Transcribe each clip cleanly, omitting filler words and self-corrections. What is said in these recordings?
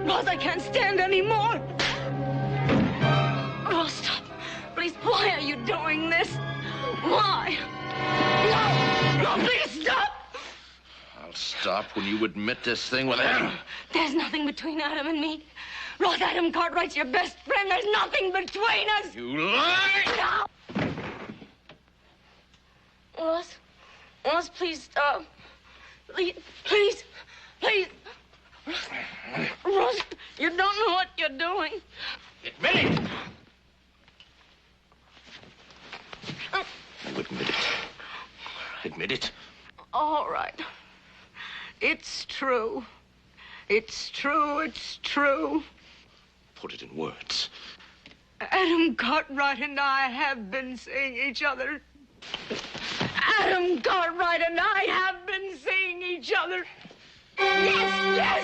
Ross, I can't stand anymore. Ross, stop. Please, why are you doing this? Why? No, please stop. I'll stop when you admit this thing with Adam. There's nothing between Adam and me. Ross, Adam Cartwright's your best friend. There's nothing between us. You lie! No. Ross, please stop. Please. Ross, you don't know what you're doing. Admit it! You admit it. Admit it. All right. It's true. It's true. Put it in words. Adam Cartwright and I have been seeing each other. Adam Cartwright and I have been seeing each other. Yes.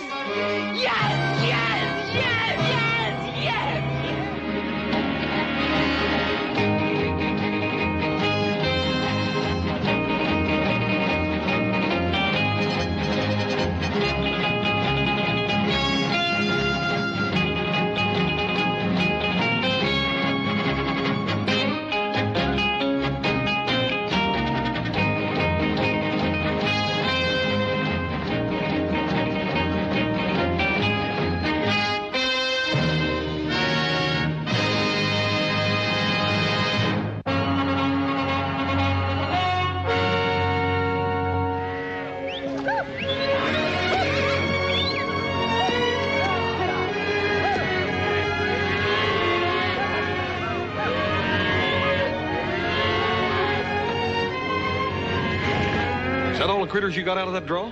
Is that all the critters you got out of that draw?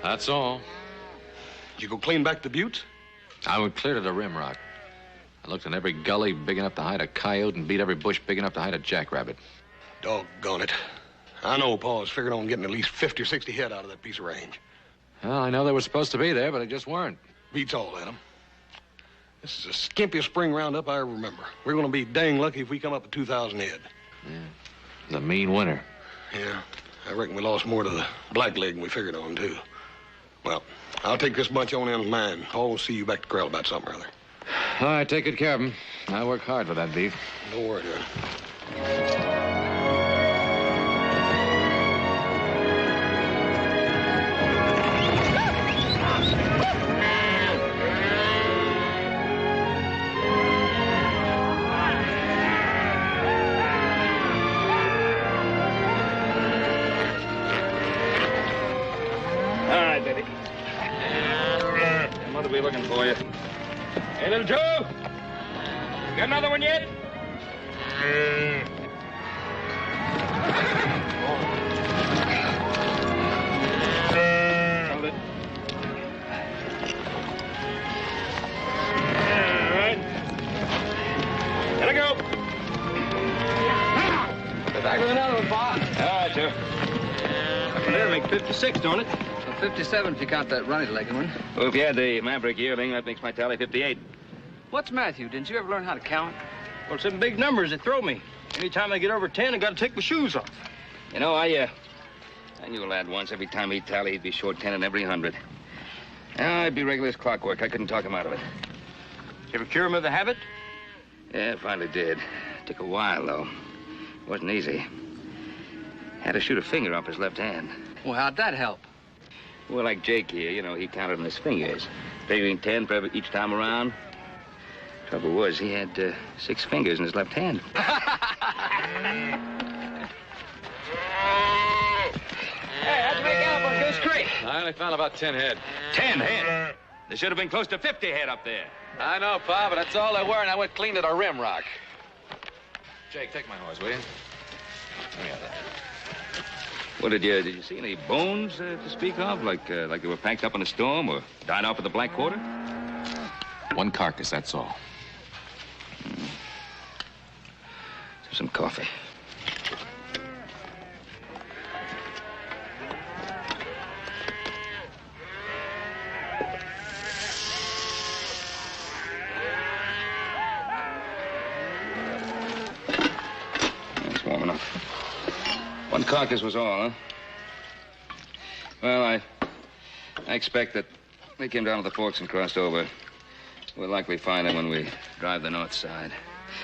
That's all. Did you go clean back the buttes? I went clear to the rim rock. I looked in every gully big enough to hide a coyote and beat every bush big enough to hide a jackrabbit. Doggone it. I know Pa was figuring on getting at least 50 or 60 head out of that piece of range. Well, I know they were supposed to be there, but they just weren't. Beats all, Adam. This is the skimpiest spring roundup I ever remember. We're going to be dang lucky if we come up with 2,000 head. Yeah. It was a mean winter. Yeah. I reckon we lost more to the blackleg than we figured on, too. Well, I'll take this bunch on in mine. I'll see you back to corral about something or other. All right, take good care of him. I work hard for that beef. Don't worry, Dad. Be looking for you. Hey, little Joe! Got another one yet? Hold it. All right. Gotta go. Back with another one, Pa. All right, Joe. That'll make 56, don't it? 57 if you count that runny-legged one. Well, if you had the Maverick yearling, that makes my tally 58. What's Matthew? Didn't you ever learn how to count? Well, some big numbers they throw me. Anytime I get over 10, I got to take my shoes off. You know, I knew a lad once. Every time he'd tally, he'd be short 10 in every 100. I'd be regular as clockwork. I couldn't talk him out of it. Did you ever cure him of the habit? Yeah, finally did. Took a while, though. Wasn't easy. Had to shoot a finger off his left hand. Well, how'd that help? Well, like Jake here, you know, he counted on his fingers. Figuring 10 for each time around. Trouble was, he had 6 fingers in his left hand. Hey, how'd you make out on Goose Creek? I only found about 10 head. 10 head? There should have been close to 50 head up there. I know, Pa, but that's all there were, and I went clean to the rim rock. Jake, take my horse, will you? Let me have that. Well, did you see any bones to speak of? Like they were packed up in a storm or died off at the Black Quarter? One carcass, that's all. Some coffee. It's warm enough. One carcass was all, huh? Well, I expect that they came down to the forks and crossed over. We'll likely find him when we drive the north side.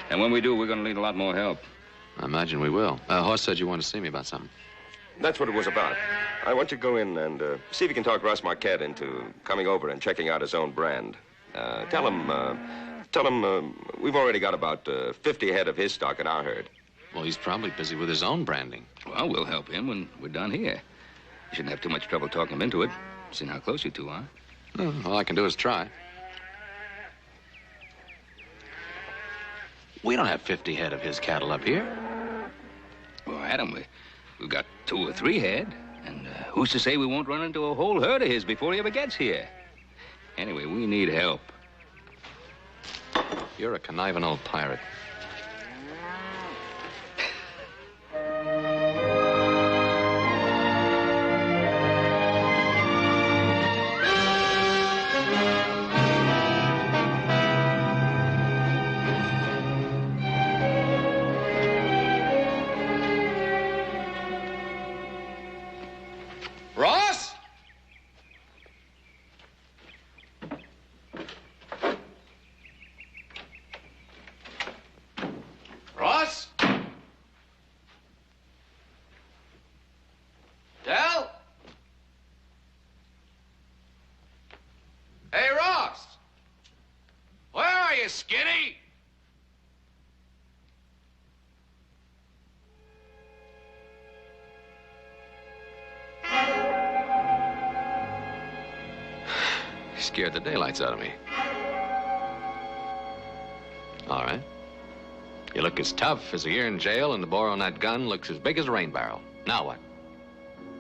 And when we do, we're going to need a lot more help. I imagine we will. Horse said you wanted to see me about something. That's what it was about. I want you to go in and see if you can talk Russ Marquette into coming over and checking out his own brand. Tell him we've already got about 50 head of his stock in our herd. Well, he's probably busy with his own branding. Well, we'll help him when we're done here. You shouldn't have too much trouble talking him into it, seeing how close you two are. All I can do is try. We don't have 50 head of his cattle up here. Well, Adam, we've got 2 or 3 head. And who's to say we won't run into a whole herd of his before he ever gets here? Anyway, we need help. You're a conniving old pirate. Ross? Ross? Del? Hey, Ross! Where are you, Skinny? Scared the daylights out of me. All right. You look as tough as a year in jail, and the bore on that gun looks as big as a rain barrel. Now what?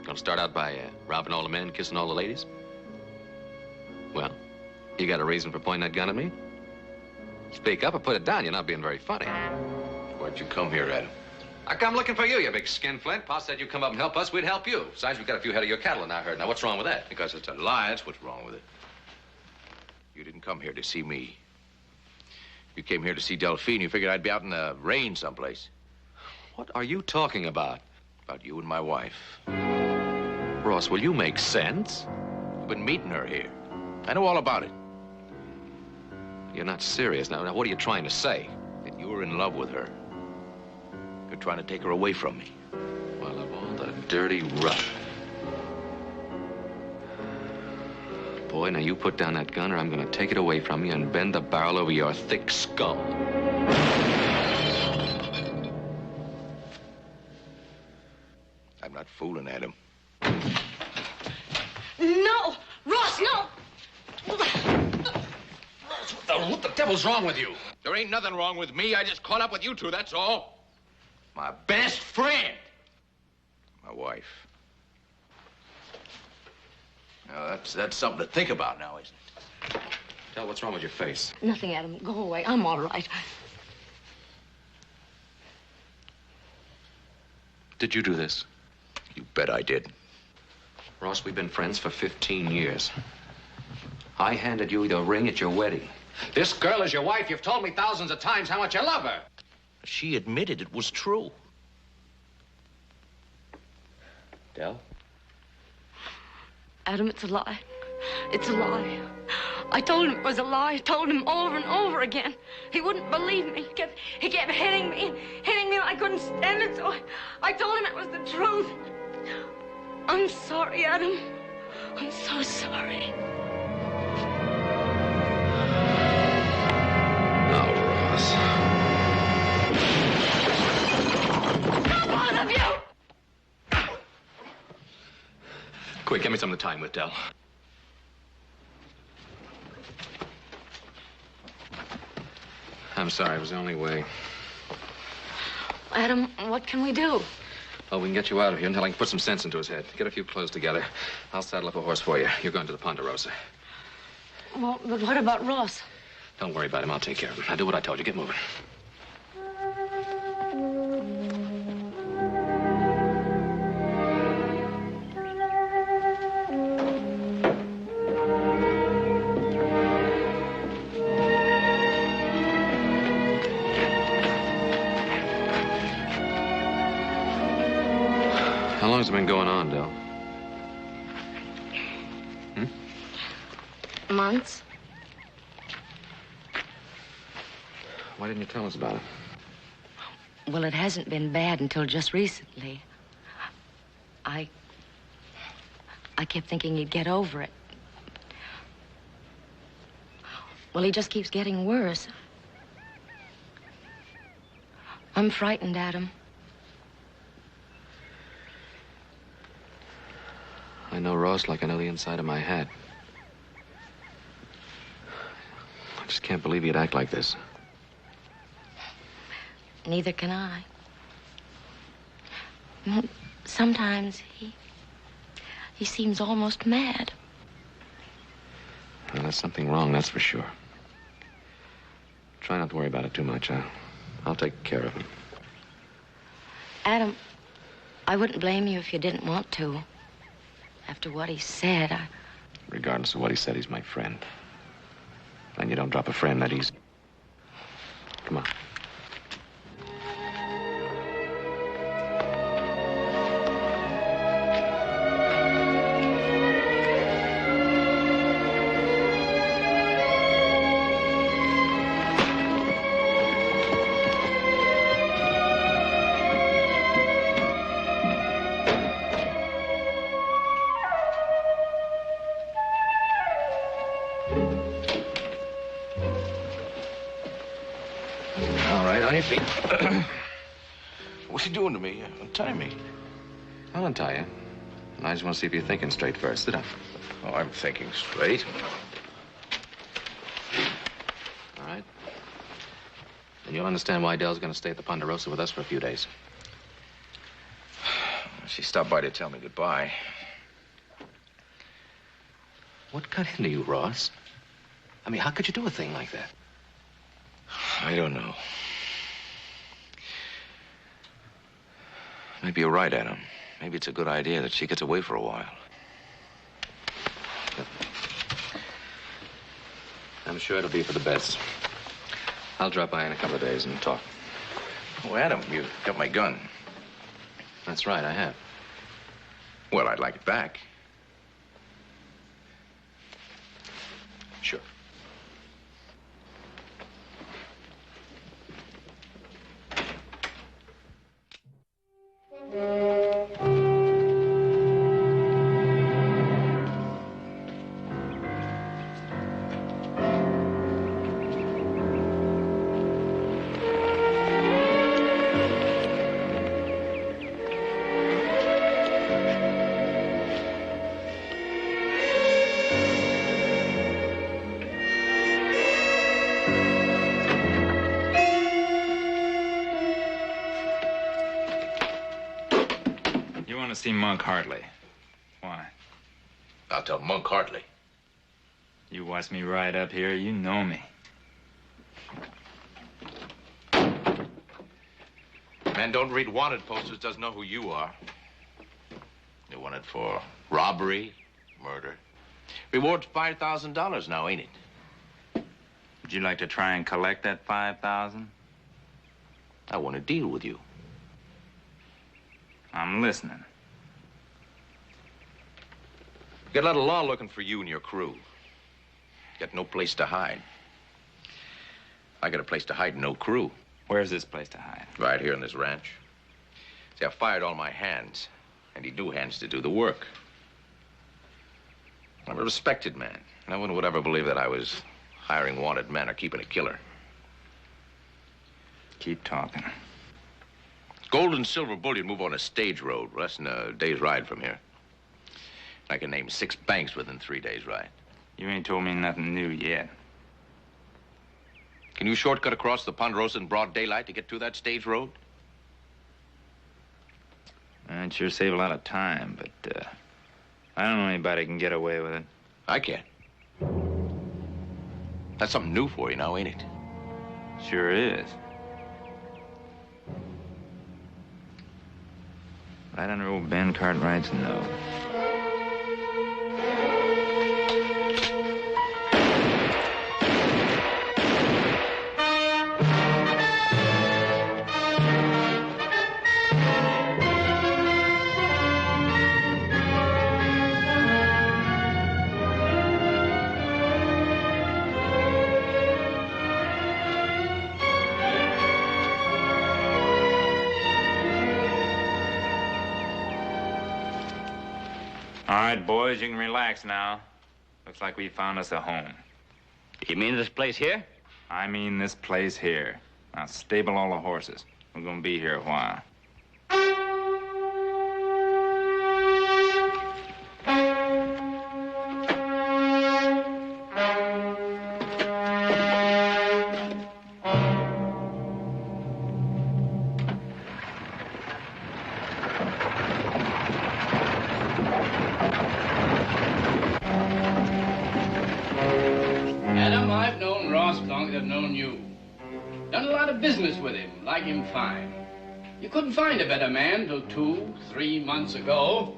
Gonna start out by robbing all the men, kissing all the ladies? Well, you got a reason for pointing that gun at me? Speak up or put it down. You're not being very funny. Why'd you come here, Adam? I come looking for you, you big skinflint. Pa said you'd come up and help us, we'd help you. Besides, we've got a few head of your cattle in our herd. Now, what's wrong with that? Because it's a lie, that's what's wrong with it. You didn't come here to see me. You came here to see Delphine. You figured I'd be out in the rain someplace. What are you talking about? About you and my wife. Ross, will you make sense? You've been meeting her here. I know all about it. You're not serious. Now, what are you trying to say? That you were in love with her. You're trying to take her away from me. Well, of all the dirty rot. Boy, now you put down that gun or I'm gonna take it away from you and bend the barrel over your thick skull. I'm not fooling, Adam. No! Ross, no! What the devil's wrong with you? There ain't nothing wrong with me. I just caught up with you two, that's all. My best friend. My wife. Now, that's something to think about now, isn't it? Del, what's wrong with your face? Nothing, Adam. Go away. I'm all right. Did you do this? You bet I did. Ross, we've been friends for 15 years. I handed you the ring at your wedding. This girl is your wife. You've told me thousands of times how much you love her. She admitted it was true. Del? Adam, it's a lie. It's a lie. I told him it was a lie. I told him over and over again. He wouldn't believe me. He kept hitting me and I couldn't stand it, so I told him it was the truth. I'm sorry, Adam. I'm so sorry. Now, Ross. Both of you! Quick, get me some of the time with Del. I'm sorry, it was the only way. Adam, what can we do? Well, we can get you out of here until I can put some sense into his head. Get a few clothes together. I'll saddle up a horse for you. You're going to the Ponderosa. Well, but what about Ross? Don't worry about him. I'll take care of him. Now do what I told you. Get moving. How long's it been going on, Del? Months. Why didn't you tell us about it? Well, it hasn't been bad until just recently. I kept thinking he'd get over it. Well, he just keeps getting worse. I'm frightened at him. I know Ross like I know the inside of my hat. I just can't believe he'd act like this. Neither can I. Well, sometimes he seems almost mad. Well, there's something wrong, that's for sure. Try not to worry about it too much. I'll take care of him. Adam, I wouldn't blame you if you didn't want to. After what he said, Regardless of what he said, he's my friend. And you don't drop a friend that easy. Come on. What's he doing to me? Untie me. I'll untie you. And I just want to see if you're thinking straight first. Sit down. Oh, I'm thinking straight. All right. And you'll understand why Dell's going to stay at the Ponderosa with us for a few days. She stopped by to tell me goodbye. What got into you, Ross? I mean, how could you do a thing like that? I don't know. Maybe you're right, Adam. Maybe it's a good idea that she gets away for a while. I'm sure it'll be for the best. I'll drop by in a couple of days and talk. Oh, Adam, you got my gun. That's right, I have. Well, I'd like it back. Sure. See Monk Hartley. Why? I'll tell Monk Hartley. You watch me ride up here, you know me. Man don't read wanted posters, doesn't know who you are. You're wanted for robbery, murder. Reward's $5,000 now, ain't it? Would you like to try and collect that $5,000? I want to deal with you. I'm listening. Got a lot of law looking for you and your crew. Got no place to hide. I got a place to hide and no crew. Where's this place to hide? Right here in this ranch. See, I fired all my hands. I need new hands to do the work. I'm a respected man. No one would ever believe that I was hiring wanted men or keeping a killer. Keep talking. Gold and silver bullion move on a stage road less than a day's ride from here. I can name 6 banks within 3 days' ride. You ain't told me nothing new yet. Can you shortcut across the Ponderosa in broad daylight to get to that stage road? I'd sure save a lot of time, but, I don't know anybody who can get away with it. I can. That's something new for you now, ain't it? Sure is. Right under old Ben Cartwright's nose. All right, boys, you can relax now. Looks like we found us a home. You mean this place here? I mean this place here. Now, stable all the horses. We're gonna be here a while. Adam, I've known Ross longer than I've known you. Done a lot of business with him, like him fine. You couldn't find a better man till 2, 3 months ago.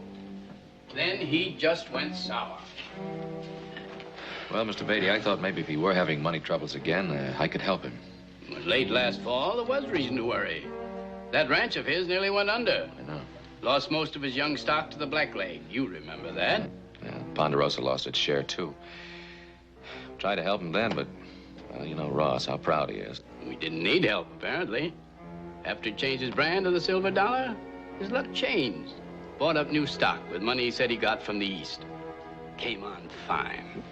Then he just went sour. Well, Mr. Beatty, I thought maybe if he were having money troubles again, I could help him. Late last fall, there was reason to worry. That ranch of his nearly went under. I know. Lost most of his young stock to the blackleg. You remember that? Yeah, Ponderosa lost its share, too. Tried to help him then, but, well, you know Ross, how proud he is. We didn't need help, apparently. After he changed his brand to the silver dollar, his luck changed. Bought up new stock with money he said he got from the East. Came on fine.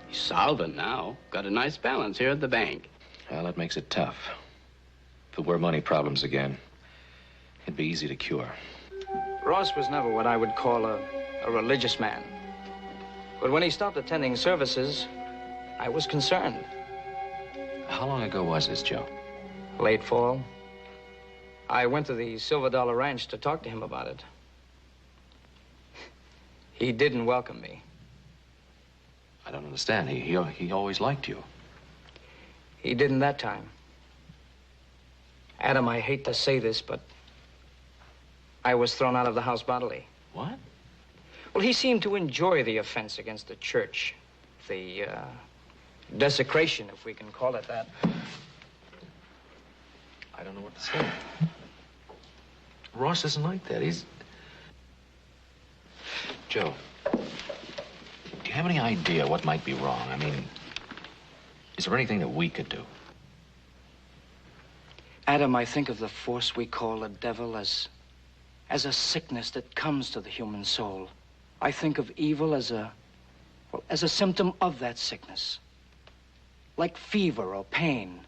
He's solvent now. Got a nice balance here at the bank. Well, that makes it tough. If it were money problems again, it'd be easy to cure. Ross was never what I would call a religious man. But when he stopped attending services, I was concerned. How long ago was this, Joe? Late fall. I went to the Silver Dollar Ranch to talk to him about it. He didn't welcome me. I don't understand. He always liked you. He didn't that time. Adam, I hate to say this, but I was thrown out of the house bodily. What? Well, he seemed to enjoy the offense against the church. The, desecration, if we can call it that. I don't know what to say. Ross isn't like that. He's... Joe, do you have any idea what might be wrong? I mean, is there anything that we could do? Adam, I think of the force we call the devil as a sickness that comes to the human soul. I think of evil as a symptom of that sickness. Like fever or pain.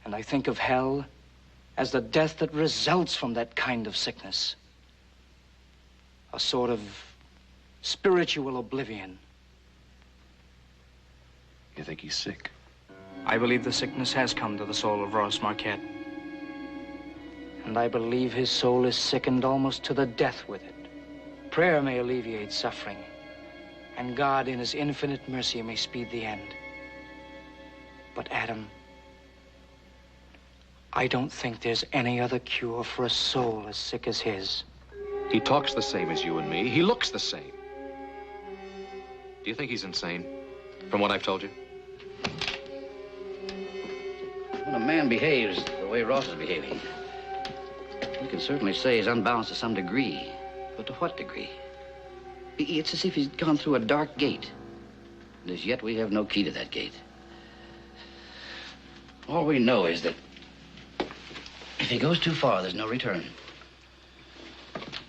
And I think of hell as the death that results from that kind of sickness. A sort of spiritual oblivion. You think he's sick? I believe the sickness has come to the soul of Ross Marquette. And I believe his soul is sickened almost to the death with it. Prayer may alleviate suffering, and God in his infinite mercy may speed the end. But Adam, I don't think there's any other cure for a soul as sick as his. He talks the same as you and me. He looks the same. Do you think he's insane, from what I've told you? When a man behaves the way Ross is behaving, you can certainly say he's unbalanced to some degree. But to what degree? It's as if he's gone through a dark gate. And as yet, we have no key to that gate. All we know is that if he goes too far, there's no return.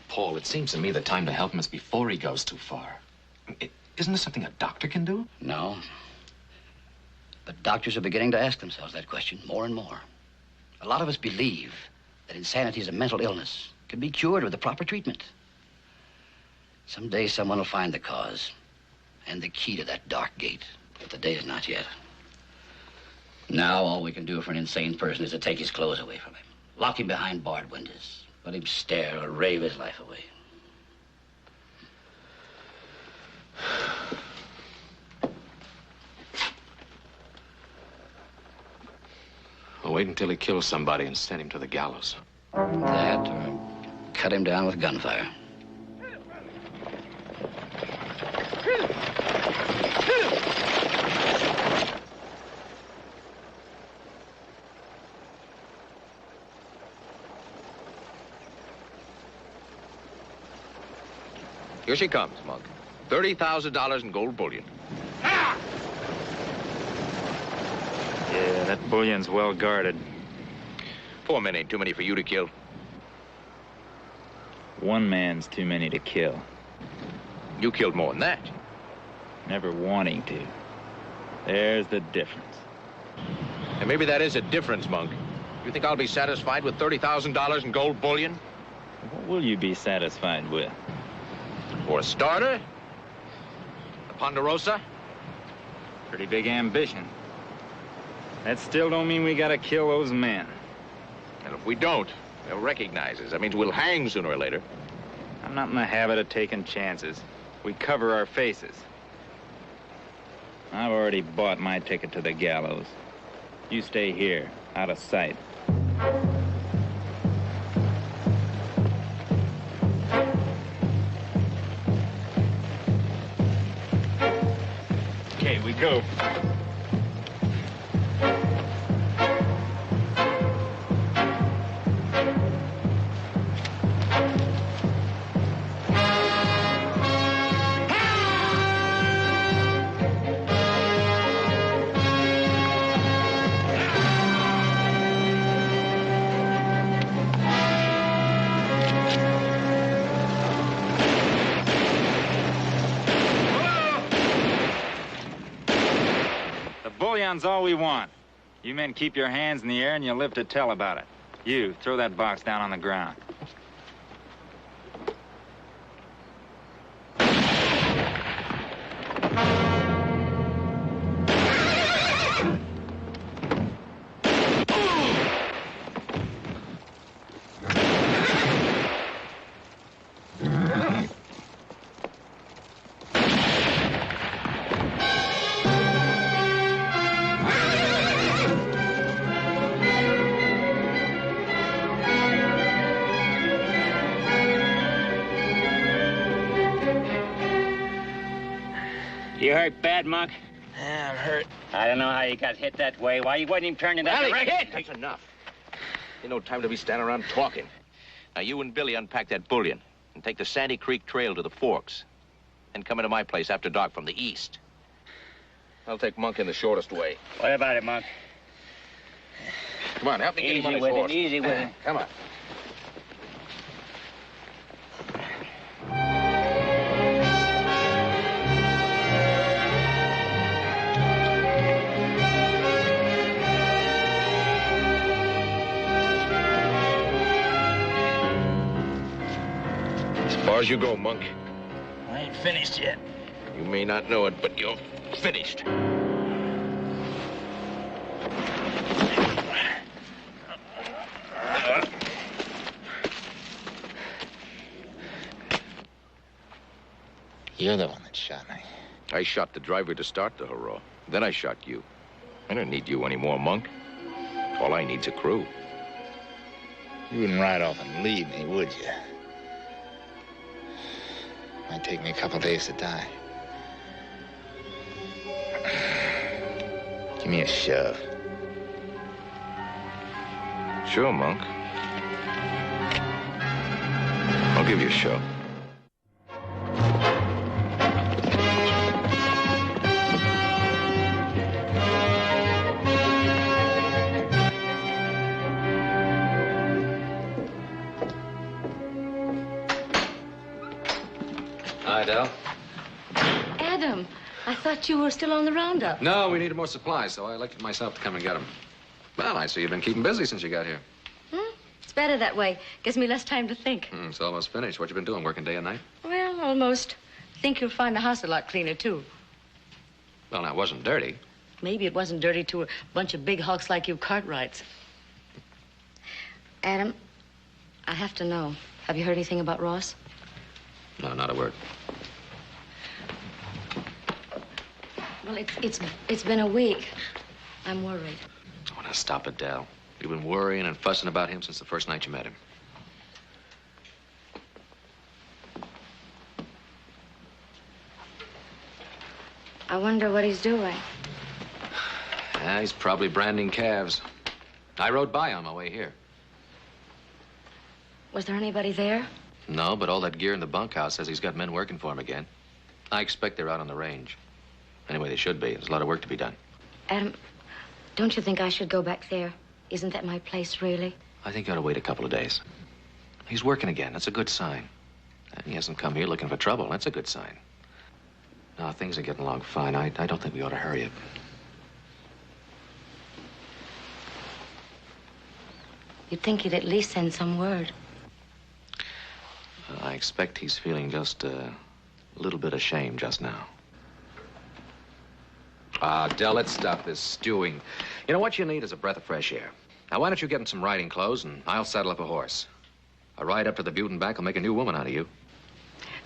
Paul, it seems to me the time to help him is before he goes too far. Isn't this something a doctor can do? No. But doctors are beginning to ask themselves that question more and more. A lot of us believe that insanity is a mental illness, can be cured with the proper treatment. Someday someone will find the cause and the key to that dark gate, but the day is not yet. Now all we can do for an insane person is to take his clothes away from him, lock him behind barred windows, let him stare or rave his life away. I'll wait until he kills somebody and send him to the gallows. That, or cut him down with gunfire. Here she comes, Monk. $30,000 in gold bullion. Yeah, that bullion's well guarded. 4 men ain't too many for you to kill. One man's too many to kill. You killed more than that. Never wanting to. There's the difference. And maybe that is a difference, Monk. You think I'll be satisfied with $30,000 in gold bullion? What will you be satisfied with? For a starter? The Ponderosa? Pretty big ambition. That still don't mean we gotta kill those men. And if we don't, they'll recognize us. That means we'll hang sooner or later. I'm not in the habit of taking chances. We cover our faces. I've already bought my ticket to the gallows. You stay here, out of sight. Okay, we go. Bullion's all we want. You men keep your hands in the air and you live to tell about it. You, throw that box down on the ground. You hurt bad, Monk? Yeah, I'm hurt. I don't know how you got hit that way. Why you wasn't even turning that direction? That's enough. Ain't no time to be standing around talking. Now, you and Billy unpack that bullion and take the Sandy Creek Trail to the Forks. Then come into my place after dark from the east. I'll take Monk in the shortest way. What about it, Monk? Come on, help me get him on Easy his with horse. him, easy with him. Come on. As far as you go, Monk. I ain't finished yet. You may not know it, but you're finished. You're the one that shot me. I shot the driver to start the hurrah. Then I shot you. I don't need you anymore, Monk. All I need's a crew. You wouldn't ride off and leave me, would you? Might take me a couple days to die. Give me a shove. Sure, Monk. I'll give you a shove. Hi, Del. Adam, I thought you were still on the roundup. No, we needed more supplies, so I elected myself to come and get them. Well, I see you've been keeping busy since you got here. It's better that way. Gives me less time to think. It's almost finished. What you been doing, working day and night? Well, almost. Think you'll find the house a lot cleaner, too. Well, now, it wasn't dirty. Maybe it wasn't dirty to a bunch of big hulks like you Cartwrights. Adam, I have to know. Have you heard anything about Ross? No, not a word. Well, it's been a week. I'm worried. Oh, now stop it, Del. You've been worrying and fussing about him since the first night you met him. I wonder what he's doing. Yeah, he's probably branding calves. I rode by on my way here. Was there anybody there? No, but all that gear in the bunkhouse says he's got men working for him again. I expect they're out on the range. Anyway, they should be. There's a lot of work to be done. Adam, don't you think I should go back there? Isn't that my place, really? I think you ought to wait a couple of days. He's working again. That's a good sign. And he hasn't come here looking for trouble. That's a good sign. No, things are getting along fine. I don't think we ought to hurry it. You'd think he'd at least send some word. I expect he's feeling just a little bit ashamed just now. Del, let's stop this stewing. You know, what you need is a breath of fresh air. Now, why don't you get in some riding clothes, and I'll saddle up a horse. A ride up to the butte and back will make a new woman out of you.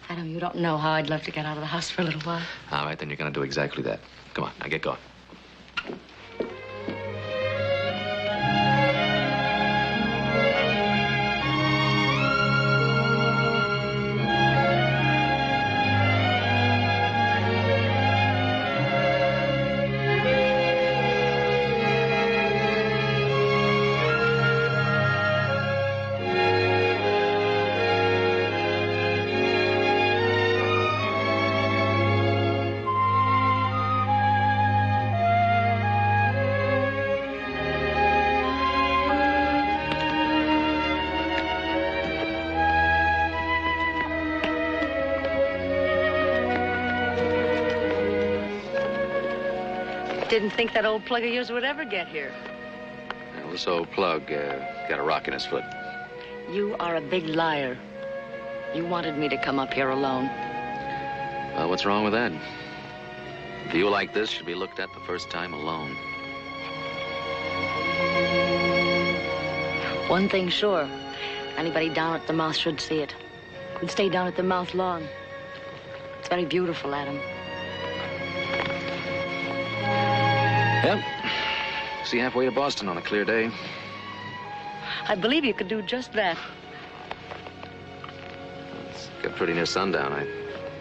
Adam, you don't know how I'd love to get out of the house for a little while. All right, then you're going to do exactly that. Come on, now get going. Didn't think that old plug of yours would ever get here. Well, this old plug got a rock in his foot. You are a big liar. You wanted me to come up here alone. Well, what's wrong with that? A view like this should be looked at the first time alone. One thing sure. Anybody down at the mouth should see it. Could stay down at the mouth long. It's very beautiful, Adam. Yep. See halfway to Boston on a clear day. I believe you could do just that. It's got pretty near sundown. I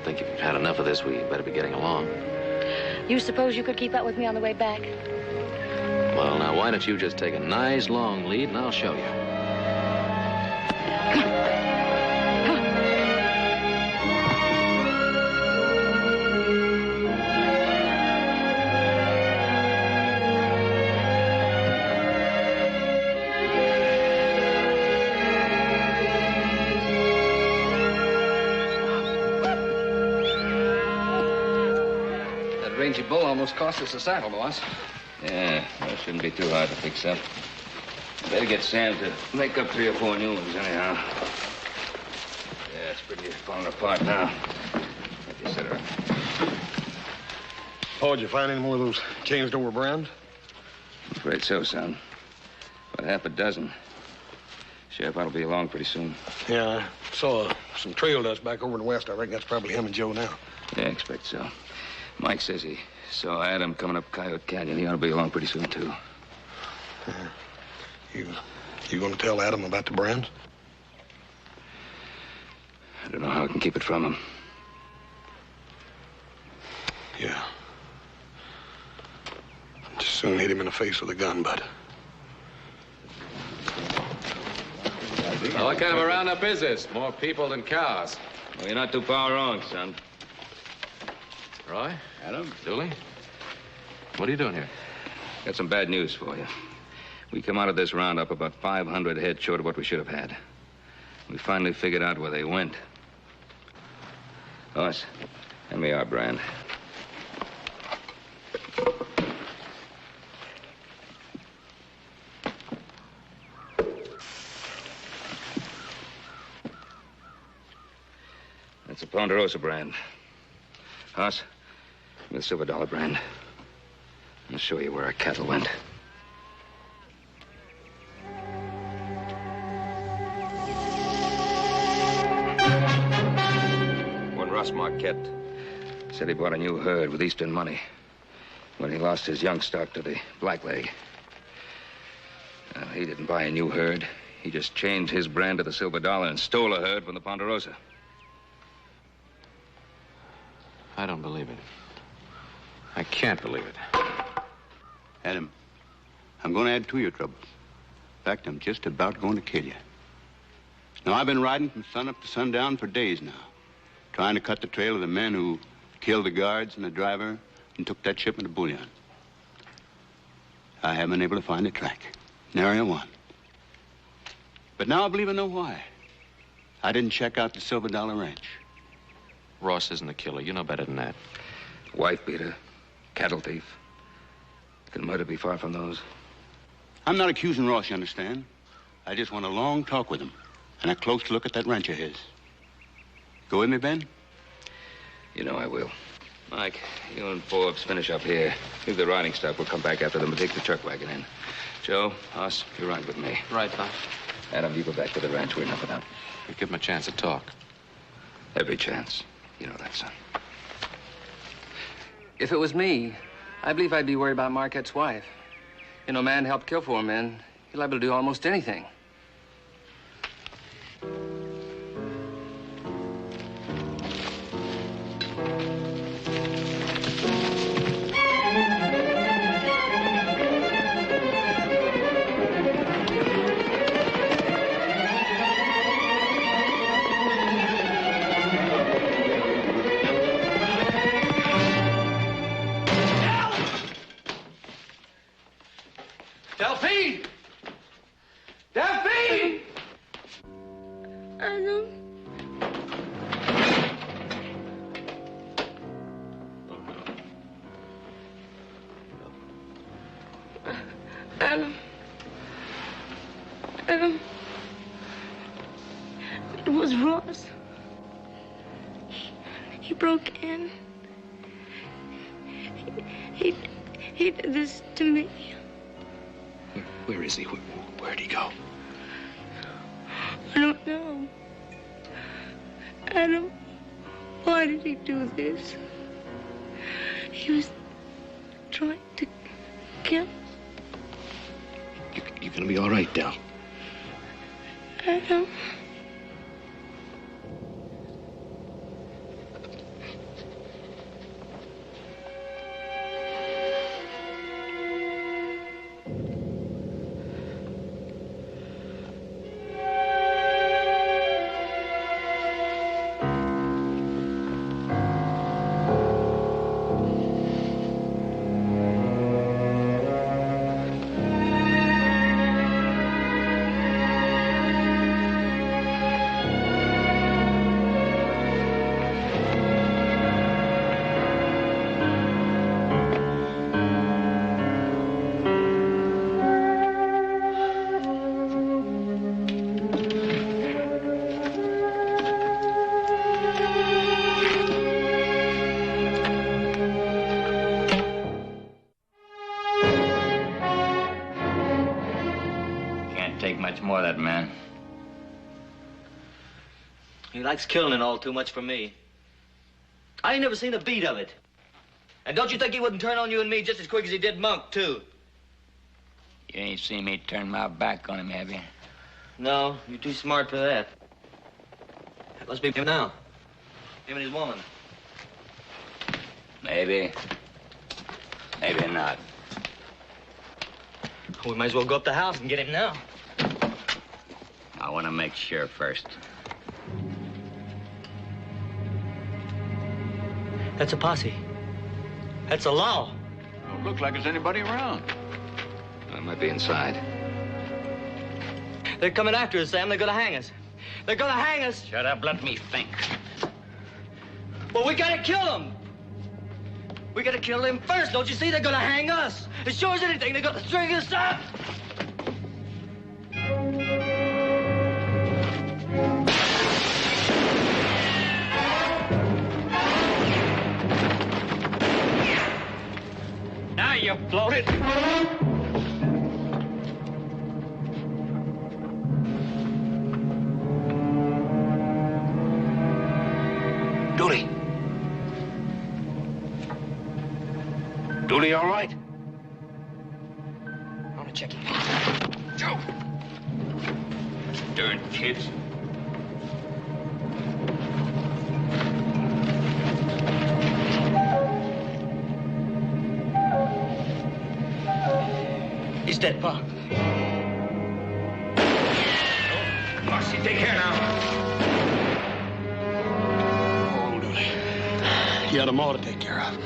think if you've had enough of this, we better be getting along. You suppose you could keep up with me on the way back? Well, now, why don't you just take a nice long lead, and I'll show you. Rangy bull almost cost us a saddle, boss. Yeah, well, it shouldn't be too hard to fix up. Better get Sam to make up 3 or 4 new ones, anyhow. Yeah, it's pretty falling apart now. Let you sit her up. Oh, did you find any more of those changed over brands? I'm afraid so, son. About half a dozen. Sheriff ought to be along pretty soon. Yeah, I saw some trail dust back over in the west. I reckon that's probably him and Joe now. Yeah, I expect so. Mike says he saw Adam coming up Coyote Canyon. He ought to be along pretty soon, too. You gonna tell Adam about the brands? I don't know how I can keep it from him. Yeah. Just soon hit him in the face with a gun, bud. Well, what kind of a roundup is this? More people than cows. Well, you're not too far wrong, son. Roy? Adam? Dooley? What are you doing here? Got some bad news for you. We come out of this roundup about 500 head short of what we should have had. We finally figured out where they went. Us, hand me our brand. That's a Ponderosa brand. Us, the silver dollar brand. I'll show you where our cattle went. When Russ Marquette said he bought a new herd with Eastern money when he lost his young stock to the blackleg. He didn't buy a new herd. He just changed his brand to the silver dollar and stole a herd from the Ponderosa. I don't believe it. I can't believe it. Adam, I'm going to add to your troubles. In fact, I'm just about going to kill you. Now, I've been riding from sunup to sundown for days now, trying to cut the trail of the men who killed the guards and the driver and took that shipment of bullion. I haven't been able to find a track. Nary one. But now I believe I know why. I didn't check out the Silver Dollar Ranch. Ross isn't the killer. You know better than that. Wife beater, cattle thief. Can murder be far from those? I'm not accusing Ross, you understand? I just want a long talk with him and a close look at that ranch of his. Go with me, Ben? You know I will. Mike, you and Forbes finish up here. Leave the riding stuff. We'll come back after them and take the truck wagon in. Joe, Hoss, you ride with me. Right, Doc. Adam, you go back to the ranch. We're enough of that. We give him a chance to talk. Every chance. You know that, son. If it was me, I believe I'd be worried about Marquette's wife. You know, a man helped kill 4 men. He's liable to do almost anything. Delphine! Delphine! Adam. Adam. Adam. It was Ross. He broke in. He did this to me. Where is he? Where'd he go? I don't know. Adam, why did he do this? He was trying to kill us. You're gonna be all right, Del. Adam. More of that man. He likes killing and all too much for me. I ain't never seen a beat of it. And don't you think he wouldn't turn on you and me just as quick as he did Monk, too? You ain't seen me turn my back on him, have you? No, you're too smart for that. That must be him now. Him and his woman. Maybe. Maybe not. We might as well go up the house and get him now. I want to make sure first. That's a posse. That's a law. Don't look like there's anybody around. I might be inside. They're coming after us, Sam. They're gonna hang us. They're gonna hang us. Shut up. Let me think. Well, we gotta kill them. We gotta kill them first. Don't you see? They're gonna hang us. As sure as anything, they're gonna string us up. Now you bloated. Dooley. Dooley, all right? I want to check him. Joe. Darn kids. He's dead, Pa. Marcy, take care now. Oh, Dooley. You had them all to take care of.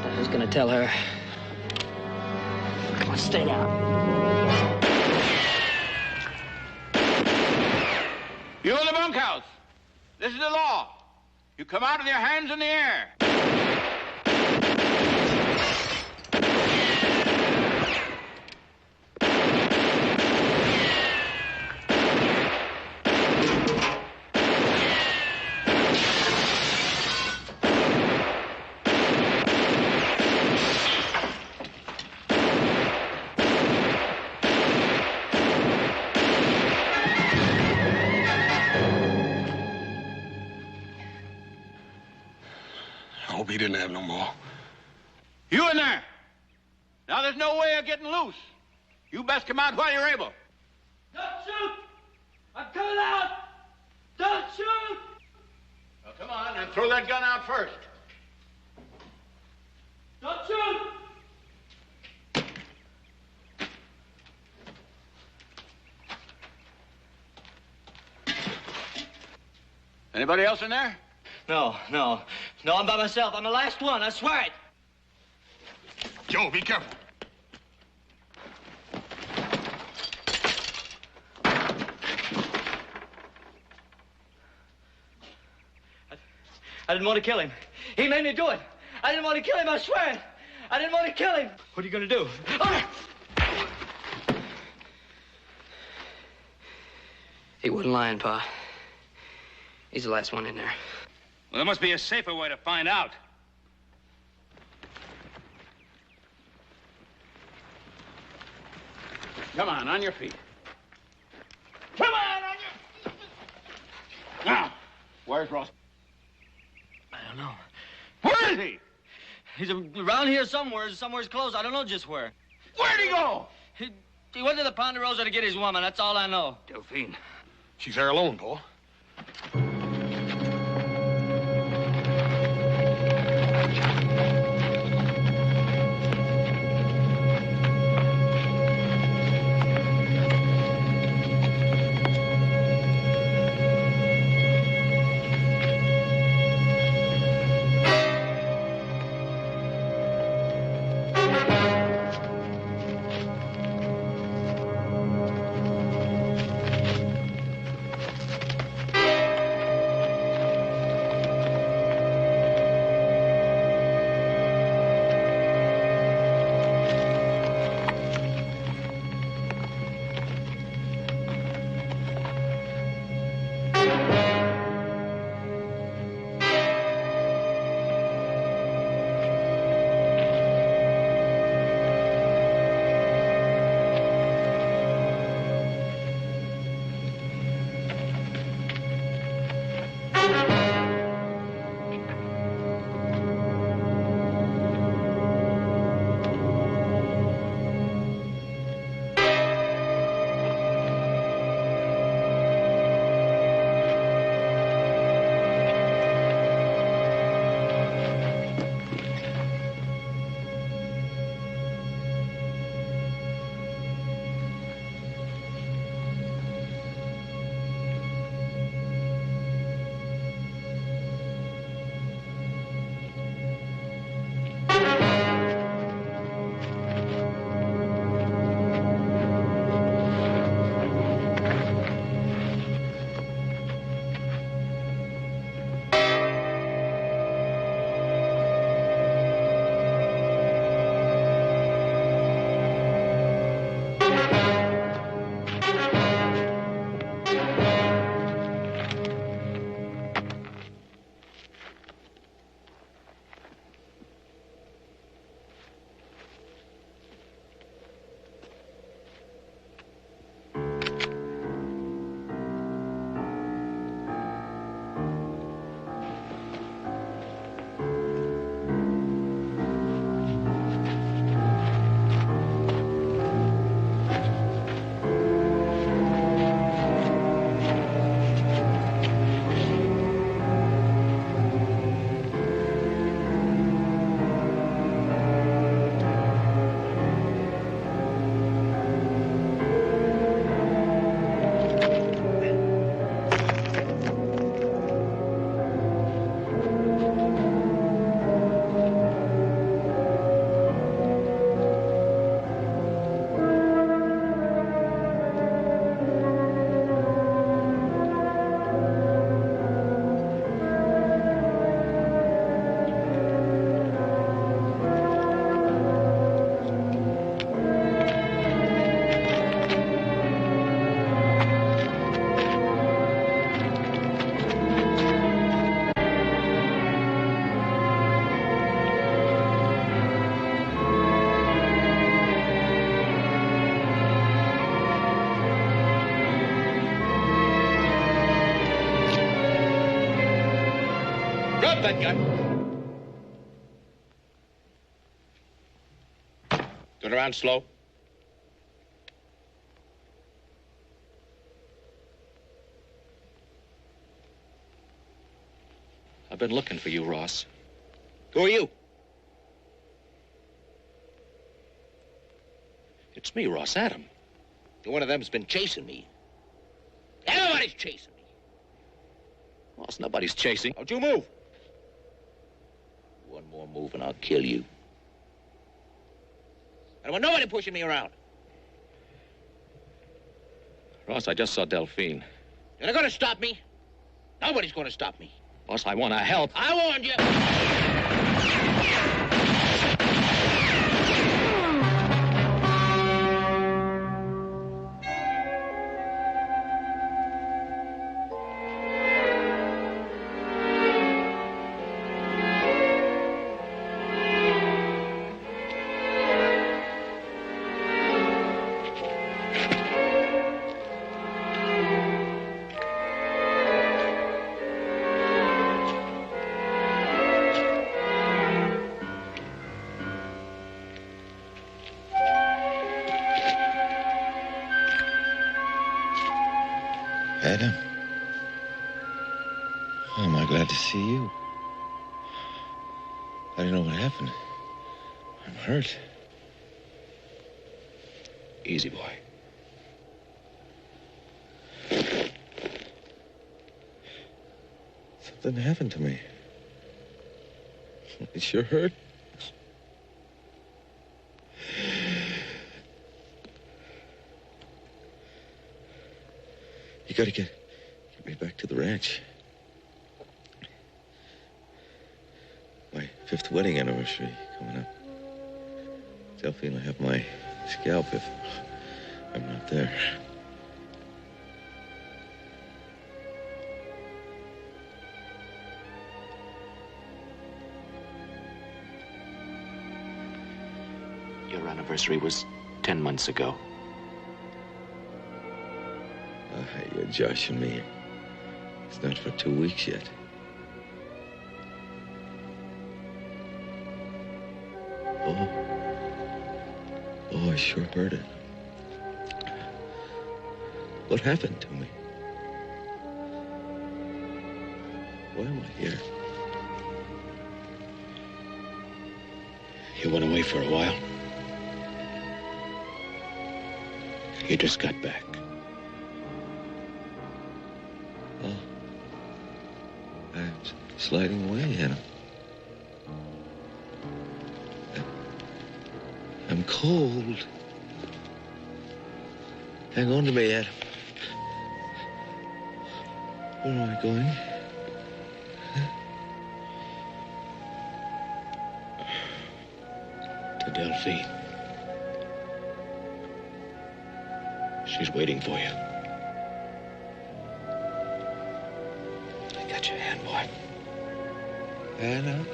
I was gonna tell her. Come on, stay down. You in the bunkhouse. This is the law. You come out with your hands in the air. I hope he didn't have no more. You in there. Now there's no way of getting loose. You best come out while you're able. Don't shoot! I'm coming out! Don't shoot! Well, come on, and throw that gun out first. Don't shoot! Anybody else in there? No, I'm by myself. I'm the last one, I swear it. Joe, be careful. I didn't want to kill him. He made me do it. I didn't want to kill him, I swear it. I didn't want to kill him. What are you going to do? He wasn't lying, Pa. He's the last one in there. Well, there must be a safer way to find out. Come on your feet. Come on your feet! Now, where's Ross? I don't know. Where is he? He's around here somewhere's close. I don't know just where. Where'd he go? He went to the Ponderosa to get his woman. That's all I know. Delphine. She's there alone, Paul. Drop that gun. Turn around slow. I've been looking for you, Ross. Who are you? It's me, Ross Adam. One of them's been chasing me. Everybody's chasing me. Ross, nobody's chasing. Don't you move. One more move and I'll kill you. I don't want nobody pushing me around. Ross, I just saw Delphine. You're not gonna stop me. Nobody's gonna stop me. Ross, I want to help. I warned you. Adam. Oh, am I glad to see you. I don't know what happened. I'm hurt. Easy, boy. Something happened to me. It sure hurt. You gotta get me back to the ranch. My 5th wedding anniversary coming up. Delphine will have my scalp if I'm not there. Your anniversary was 10 months ago. You're joshing me. It's not for 2 weeks yet. Oh, I sure heard it. What happened to me? Why am I here? You went away for a while. You just got back. I'm sliding away, Hannah. I'm cold. Hang on to me, Adam. Where am I going? To Delphine. She's waiting for you. I got your hand, boy. Hannah?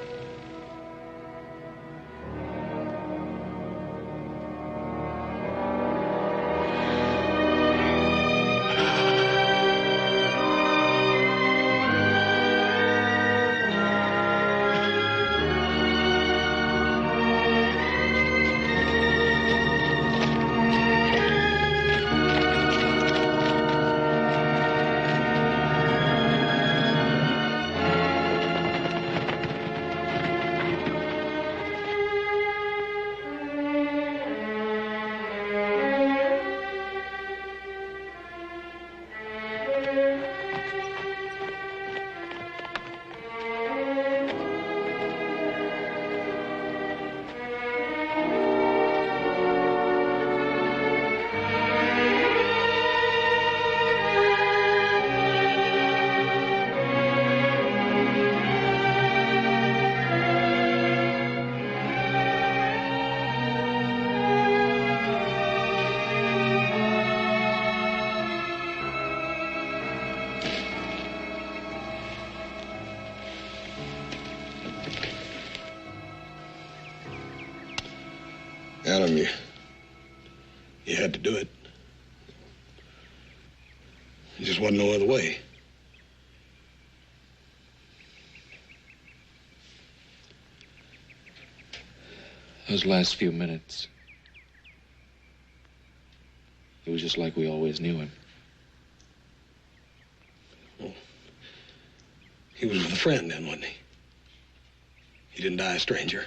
Adam, you had to do it. There just wasn't no other way. Those last few minutes, it was just like we always knew him. Well, he was with a friend then, wasn't he? He didn't die a stranger.